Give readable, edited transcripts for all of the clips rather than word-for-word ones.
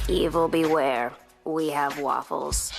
Evil beware. We have Waffles.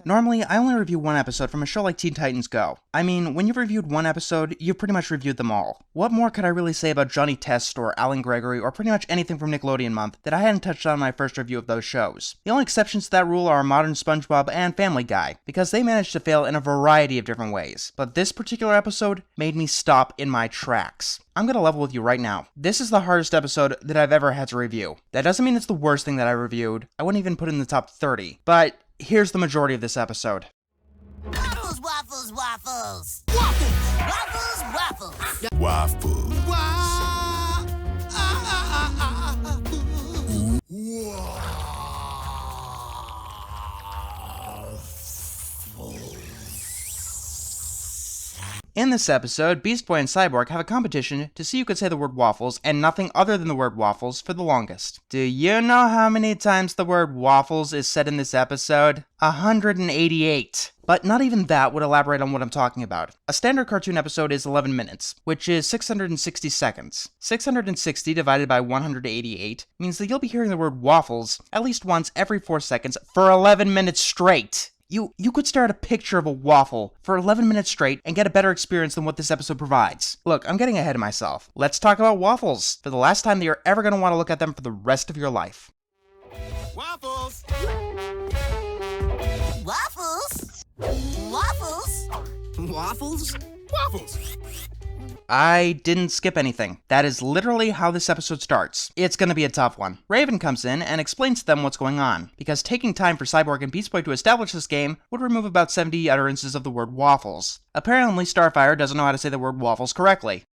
Normally, I only review one episode from a show like Teen Titans Go. I mean, when you've reviewed one episode, you've pretty much reviewed them all. What more could I really say about Johnny Test or Alan Gregory or pretty much anything from Nickelodeon Month that I hadn't touched on in my first review of those shows? The only exceptions to that rule are Modern SpongeBob and Family Guy, because they managed to fail in a variety of different ways. But this particular episode made me stop in my tracks. I'm gonna level with you right now. This is the hardest episode that I've ever had to review. That doesn't mean it's the worst thing that I reviewed. I wouldn't even put it in the top 30. But here's the majority of this episode. Waffles, waffles, waffles. Waffles, waffles, waffles. Waffles. In this episode, Beast Boy and Cyborg have a competition to see who could say the word waffles and nothing other than the word waffles for the longest. Do you know how many times the word waffles is said in this episode? 188. But not even that would elaborate on what I'm talking about. A standard cartoon episode is 11 minutes, which is 660 seconds. 660 divided by 188 means that you'll be hearing the word waffles at least once every 4 seconds for 11 minutes straight. You could stare at a picture of a waffle for 11 minutes straight and get a better experience than what this episode provides. Look, I'm getting ahead of myself. Let's talk about waffles for the last time that you're ever going to want to look at them for the rest of your life. Waffles. Waffles? Waffles? Waffles? Waffles. I didn't skip anything. That is literally how this episode starts. It's gonna be a tough one. Raven comes in and explains to them what's going on, because taking time for Cyborg and Beast Boy to establish this game would remove about 70 utterances of the word waffles. Apparently, Starfire doesn't know how to say the word waffles correctly.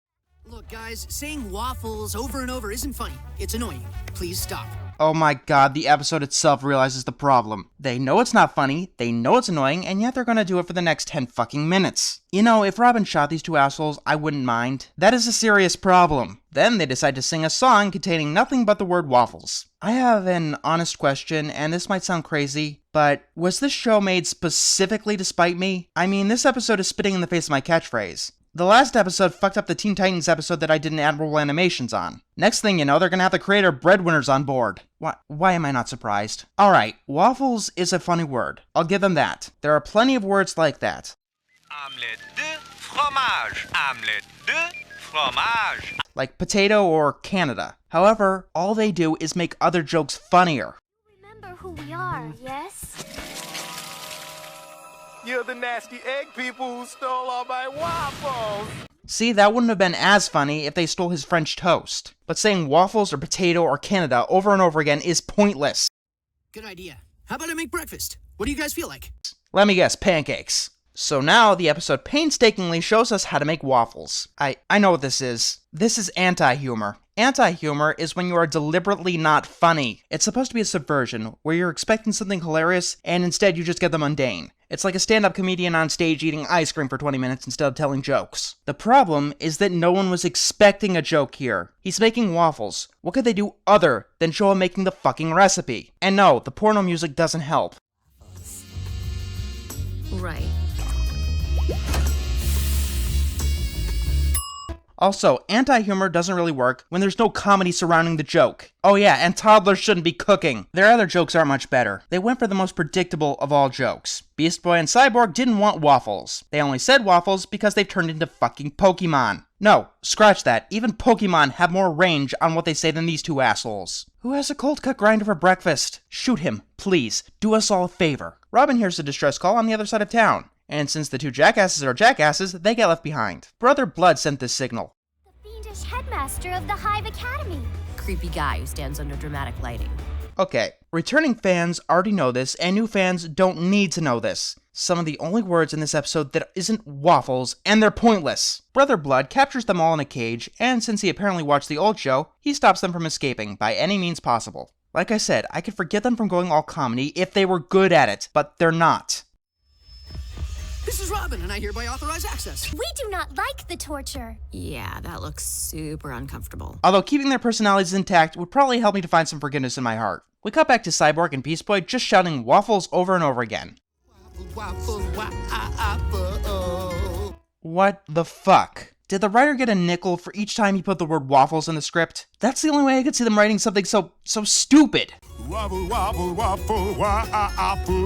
Look, guys, saying waffles over and over isn't funny. It's annoying. Please stop. Oh my god, the episode itself realizes the problem. They know it's not funny, they know it's annoying, and yet they're gonna do it for the next 10 fucking minutes. You know, if Robin shot these two assholes, I wouldn't mind. That is a serious problem. Then they decide to sing a song containing nothing but the word waffles. I have an honest question, and this might sound crazy, but was this show made specifically to spite me? I mean, this episode is spitting in the face of my catchphrase. The last episode fucked up the Teen Titans episode that I did an Admirable Animations on. Next thing you know, they're gonna have the creator breadwinners on board. Why am I not surprised? Alright, waffles is a funny word. I'll give them that. There are plenty of words like that. Omelette de fromage. Omelette de fromage. Like potato or Canada. However, all they do is make other jokes funnier. Remember who we are, yes? You're the nasty egg people who stole all my waffles. See, that wouldn't have been as funny if they stole his French toast. But saying waffles or potato or Canada over and over again is pointless. Good idea. How about I make breakfast? What do you guys feel like? Let me guess, pancakes. So now the episode painstakingly shows us how to make waffles. I know what this is. This is anti-humor. Anti-humor is when you are deliberately not funny. It's supposed to be a subversion, where you're expecting something hilarious, and instead you just get the mundane. It's like a stand-up comedian on stage eating ice cream for 20 minutes instead of telling jokes. The problem is that no one was expecting a joke here. He's making waffles. What could they do other than show him making the fucking recipe? And no, the porno music doesn't help. Right. Also, anti-humor doesn't really work when there's no comedy surrounding the joke. Oh yeah, and toddlers shouldn't be cooking. Their other jokes aren't much better. They went for the most predictable of all jokes. Beast Boy and Cyborg didn't want waffles. They only said waffles because they've turned into fucking Pokemon. No, scratch that. Even Pokemon have more range on what they say than these two assholes. Who has a cold cut grinder for breakfast? Shoot him, please. Do us all a favor. Robin hears a distress call on the other side of town. And since the two jackasses are jackasses, they get left behind. Brother Blood sent this signal. The fiendish headmaster of the Hive Academy. Creepy guy who stands under dramatic lighting. Okay, returning fans already know this, and new fans don't need to know this. Some of the only words in this episode that isn't waffles, and they're pointless. Brother Blood captures them all in a cage, and since he apparently watched the old show, he stops them from escaping by any means possible. Like I said, I could forgive them from going all comedy if they were good at it, but they're not. This is Robin, and I hereby authorize access. We do not like the torture. Yeah, that looks super uncomfortable. Although keeping their personalities intact would probably help me to find some forgiveness in my heart. We cut back to Cyborg and Beast Boy just shouting Waffles over and over again. Waffles, waffles. What the fuck? Did the writer get a nickel for each time he put the word waffles in the script? That's the only way I could see them writing something so stupid. Wobble, wobble, waffle, waffles.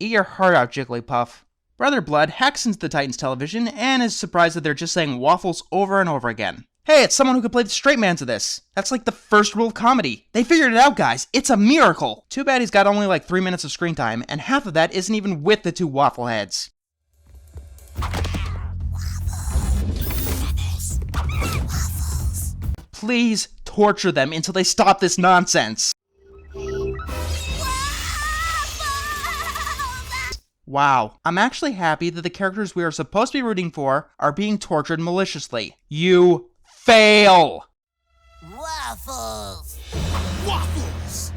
Eat your heart out, Jigglypuff. Brother Blood hacks into the Titans television and is surprised that they're just saying waffles over and over again. Hey, it's someone who could play the straight man to this. That's like the first rule of comedy. They figured it out, guys. It's a miracle. Too bad he's got only like 3 minutes of screen time, and half of that isn't even with the two waffle heads. Please torture them until they stop this nonsense. Wow, I'm actually happy that the characters we are supposed to be rooting for are being tortured maliciously. You fail! Waffles. Waffles.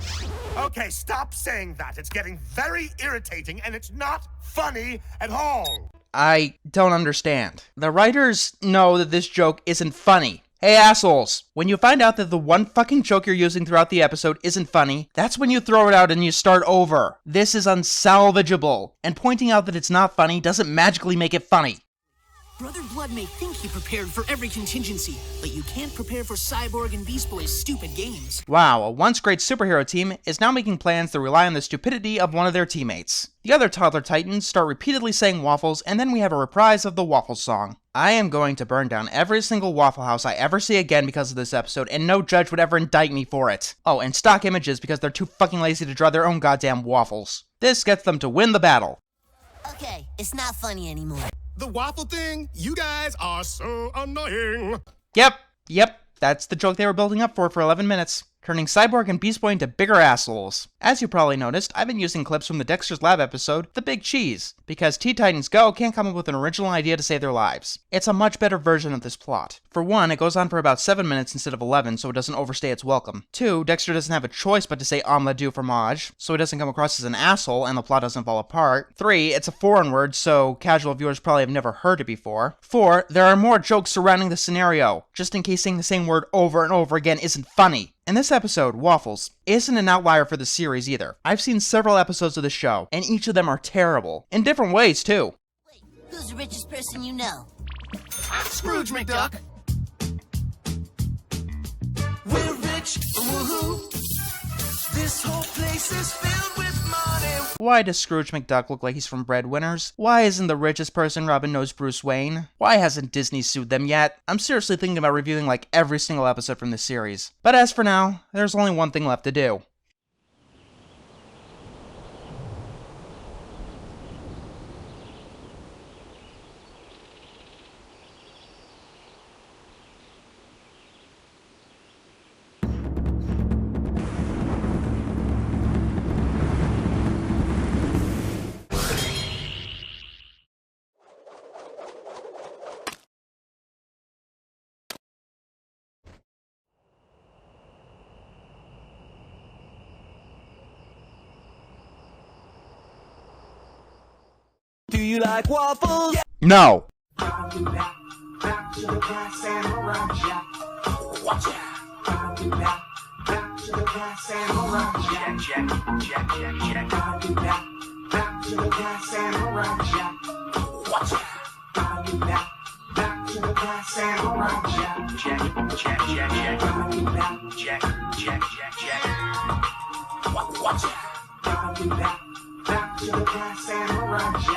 Okay, stop saying that. It's getting very irritating and it's not funny at all. I don't understand. The writers know that this joke isn't funny. Hey assholes, when you find out that the one fucking joke you're using throughout the episode isn't funny, that's when you throw it out and you start over. This is unsalvageable, and pointing out that it's not funny doesn't magically make it funny. Brother Blood may think he prepared for every contingency, but you can't prepare for Cyborg and Beast Boy's stupid games. Wow, a once great superhero team is now making plans that rely on the stupidity of one of their teammates. The other Toddler Titans start repeatedly saying waffles, and then we have a reprise of the Waffles song. I am going to burn down every single Waffle House I ever see again because of this episode, and no judge would ever indict me for it. Oh, and stock images because they're too fucking lazy to draw their own goddamn waffles. This gets them to win the battle. Okay, it's not funny anymore. The waffle thing, you guys are so annoying. Yep, that's the joke they were building up for 11 minutes. Turning Cyborg and Beast Boy into bigger assholes. As you probably noticed, I've been using clips from the Dexter's Lab episode, The Big Cheese, because T-Titans Go can't come up with an original idea to save their lives. It's a much better version of this plot. For one, it goes on for about 7 minutes instead of 11, so it doesn't overstay its welcome. 2, Dexter doesn't have a choice but to say omelette du fromage, so he doesn't come across as an asshole and the plot doesn't fall apart. 3, it's a foreign word, so casual viewers probably have never heard it before. 4, there are more jokes surrounding the scenario, just in case saying the same word over and over again isn't funny. In this episode, Waffles isn't an outlier for the series either. I've seen several episodes of the show, and each of them are terrible. In different ways, too. Wait, who's the richest person you know? Scrooge McDuck. We're rich, woohoo. This whole place is filled with money. Why does Scrooge McDuck look like he's from Breadwinners? Why isn't the richest person Robin knows Bruce Wayne? Why hasn't Disney sued them yet? I'm seriously thinking about reviewing like every single episode from this series. But as for now, there's only one thing left to do. Do you like waffles? No! I'll do that. Back to the gas and around ya. Watch out. I'll do that. Back to the gas and around ya. Check. I'll do that. Back to the gas and around ya. Watch out. I'll do that. Back to the gas and around ya. Check. I'll do that. Check. Watch out. I'll do that. Back to the gas and around ya.